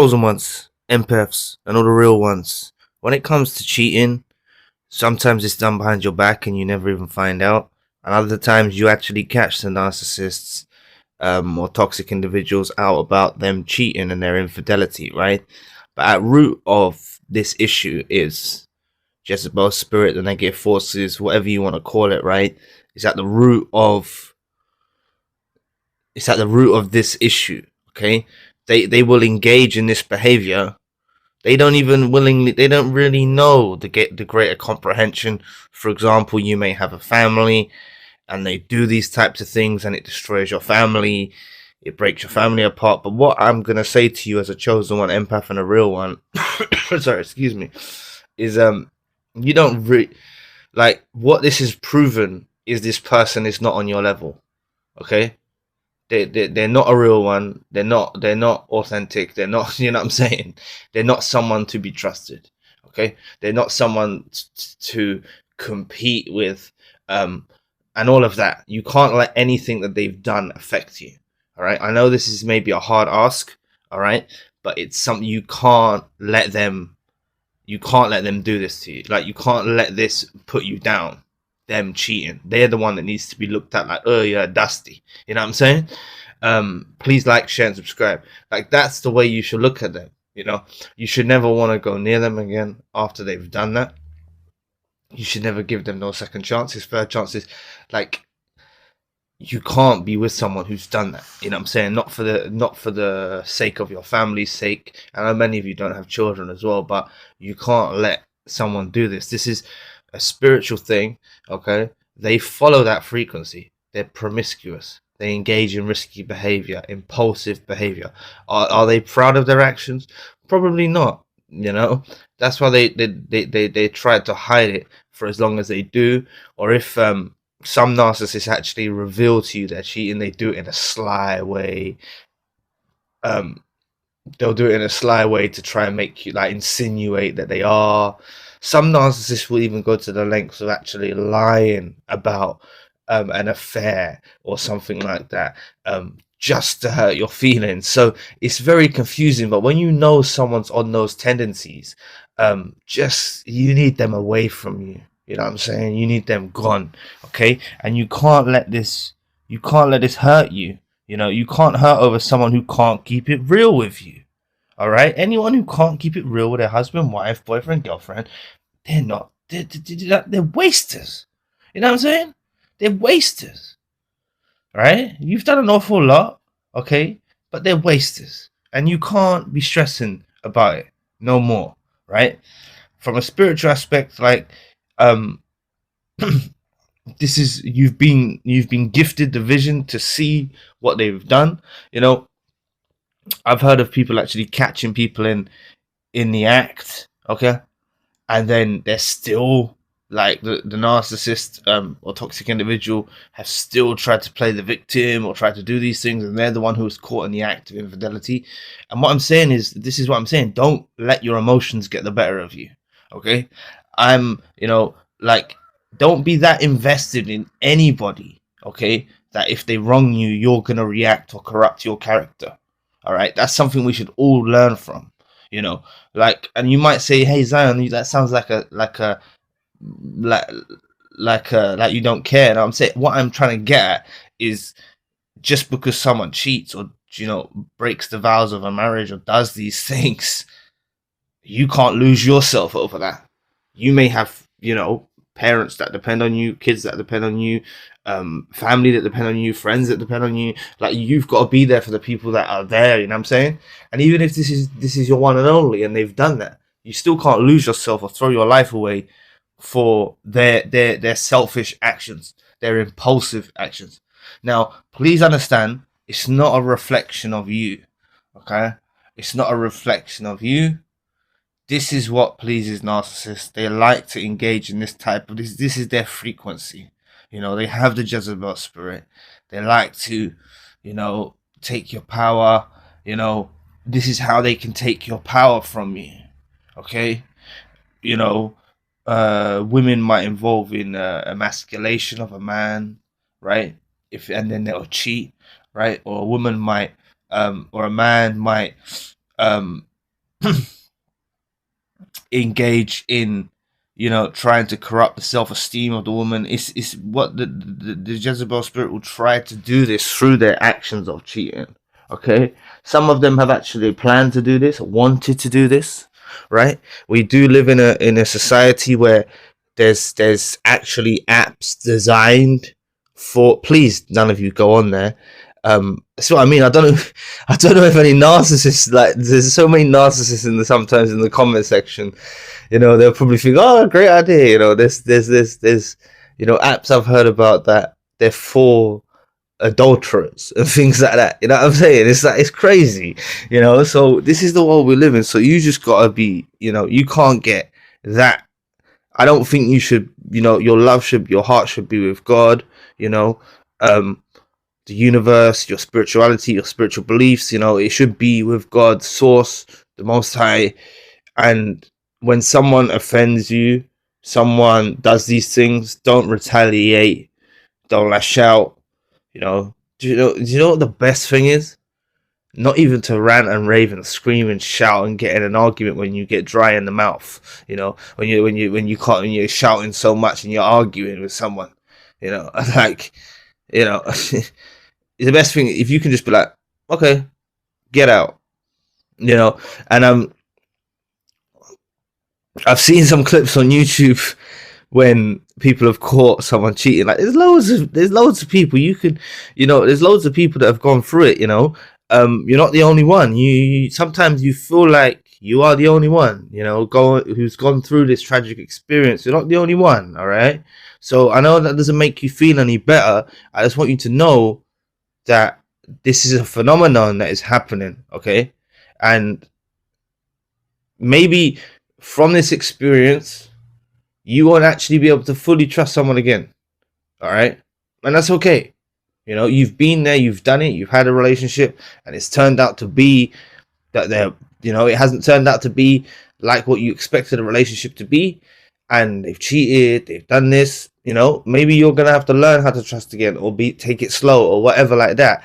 chosen ones, empaths, and all the real ones. When it comes to cheating, sometimes it's done behind your back and you never even find out. And other times you actually catch the narcissists or toxic individuals out about them cheating and their infidelity, right? But at root of this issue is Jezebel's spirit, the negative forces, whatever you want to call it, right? Is at the root of this issue. Okay, they will engage in this behavior. They don't really know the greater comprehension. For example, you may have a family and they do these types of things and it destroys your family, it breaks your family apart. But what I'm gonna say to you as a chosen one, empath, and a real one, sorry, excuse me, is you don't like what this has proven is this person is not on your level. Okay, they're not a real one. They're not authentic. They're not, you know what I'm saying? They're not someone to be trusted. Okay, they're not someone to compete with, and all of that. You can't let anything that they've done affect you. All right, I know this is maybe a hard ask. All right, but it's something you can't let them. You can't let them do this to you. Like, you can't let this put you down. Them cheating, they're the one that needs to be looked at like, oh yeah, dusty. You know what I'm saying? Please like, share, and subscribe. Like, that's the way you should look at them. You know, you should never want to go near them again after they've done that. You should never give them no second chances, third chances. Like, you can't be with someone who's done that. You know what I'm saying? Not for the sake of your family's sake. I know many of you don't have children as well, but you can't let someone do this. This is a spiritual thing. Okay, they follow that frequency. They're promiscuous. They engage in risky behavior, impulsive behavior. Are they proud of their actions? Probably not. You know, that's why they try to hide it for as long as they do. Or if some narcissists actually reveal to you they're cheating, they do it in a sly way. They'll do it in a sly way to try and make you, like, insinuate that they are. Some narcissists will even go to the lengths of actually lying about an affair or something like that, just to hurt your feelings. So it's very confusing. But when you know someone's on those tendencies, you need them away from you. You know what I'm saying? You need them gone. Okay, and you can't let this hurt you. You know, you can't hurt over someone who can't keep it real with you. All right? Anyone who can't keep it real with their husband, wife, boyfriend, girlfriend, they're wasters. You know what I'm saying? They're wasters. Right? You've done an awful lot, okay? But they're wasters. And you can't be stressing about it no more, right? From a spiritual aspect, like, this is, you've been gifted the vision to see what they've done. You know, I've heard of people actually catching people in the act, okay, and then they're still, like, the narcissist or toxic individual has still tried to play the victim or tried to do these things, and they're the one who was caught in the act of infidelity. And what I'm saying is, this is what I'm saying: don't let your emotions get the better of you, okay? You know, like, don't be that invested in anybody, okay, that if they wrong you, you're gonna react or corrupt your character. All right, that's something we should all learn from. You know, like, and you might say, "Hey Zion, that sounds like you don't care." And I'm saying, what I'm trying to get at is, just because someone cheats or, you know, breaks the vows of a marriage or does these things, you can't lose yourself over that. You may have, you know, parents that depend on you, kids that depend on you, family that depend on you, friends that depend on you. Like, you've got to be there for the people that are there. You know what I'm saying? And even if this is your one and only, and they've done that, you still can't lose yourself or throw your life away for their selfish actions, their impulsive actions. Now, please understand, it's not a reflection of you. Okay, it's not a reflection of you. This is what pleases narcissists. They like to engage in this type of this. This is their frequency. You know, they have the Jezebel spirit. They like to, you know, take your power. You know, this is how they can take your power from you. Okay, you know, women might involve in emasculation of a man, right? And then they'll cheat, right? Or a woman might, or a man might engage in, you know, trying to corrupt the self-esteem of the woman. It's what the Jezebel spirit will try to do this through their actions of cheating. Okay, some of them have actually planned to do this, wanted to do this, right? We do live in a society where there's actually apps designed for, please none of you go on there. That's what I mean. I don't know if any narcissists, like, there's so many narcissists sometimes in the comment section, you know, they'll probably think, oh, great idea, you know, there's you know, apps I've heard about that they're for adulterers and things like that, you know what I'm saying? It's like, it's crazy, you know. So this is the world we live in, so you just gotta be, you know, you can't get that. I don't think you should, you know, your heart should be with God, you know, the universe, your spirituality, your spiritual beliefs, you know, it should be with God, source, the Most High. And when someone offends you, someone does these things, don't retaliate, don't lash out, you know. Do you know what the best thing is? Not even to rant and rave and scream and shout and get in an argument when you get dry in the mouth, you know, when you're shouting so much and you're arguing with someone, you know, like, you know, the best thing if you can just be like, okay, get out, you know. And I've seen some clips on YouTube when people have caught someone cheating. Like, there's loads of people you could, you know, there's loads of people that have gone through it, you know. You're not the only one. You sometimes you feel like you are the only one, you know, who's gone through this tragic experience. You're not the only one, all right? So I know that doesn't make you feel any better. I just want you to know that this is a phenomenon that is happening, okay? And maybe from this experience, you won't actually be able to fully trust someone again, all right? And that's okay. You know, you've been there, you've done it, you've had a relationship, and it's turned out to be that they're, you know, it hasn't turned out to be like what you expected a relationship to be, and they've cheated, they've done this, you know. Maybe you're gonna have to learn how to trust again, or take it slow, or whatever like that.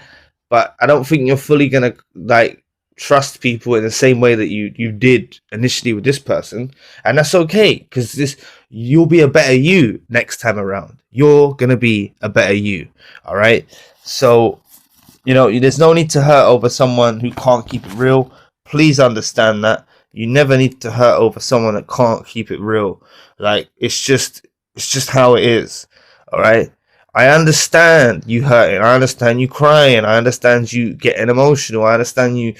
But I don't think you're fully gonna, like, trust people in the same way that you did initially with this person, and that's okay, because you'll be a better you next time around. You're gonna be a better you, all right? So, you know, there's no need to hurt over someone who can't keep it real. Please understand that you never need to hurt over someone that can't keep it real. Like, it's just how it is, all right? I understand you hurting, I understand you crying, I understand you getting emotional, I understand you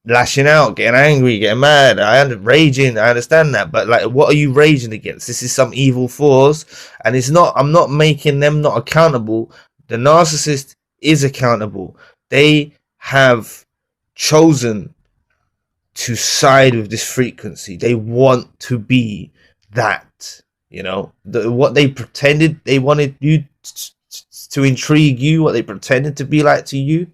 lashing out, getting angry, getting mad, raging, I understand that. But, like, what are you raging against? This is some evil force, and I'm not making them not accountable. The narcissist is accountable. They have chosen to side with this frequency. They want to be that, you know, what they pretended they wanted you to intrigue you, what they pretended to be like to you,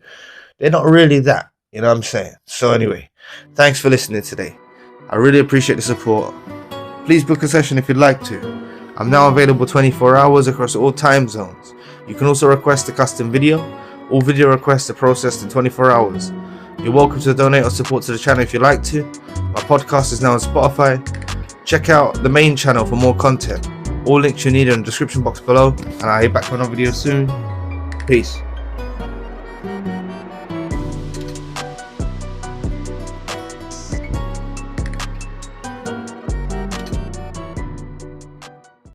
they're not really that. You know what I'm saying? So anyway, thanks for listening today. I really appreciate the support. Please book a session if you'd like to. I'm now available 24 hours across all time zones. You can also request a custom video. All video requests are processed in 24 hours. You're welcome to donate or support to the channel if you'd like to. My podcast is now on Spotify. Check out the main channel for more content. All links you need are in the description box below, and I'll be back with another video soon. Peace.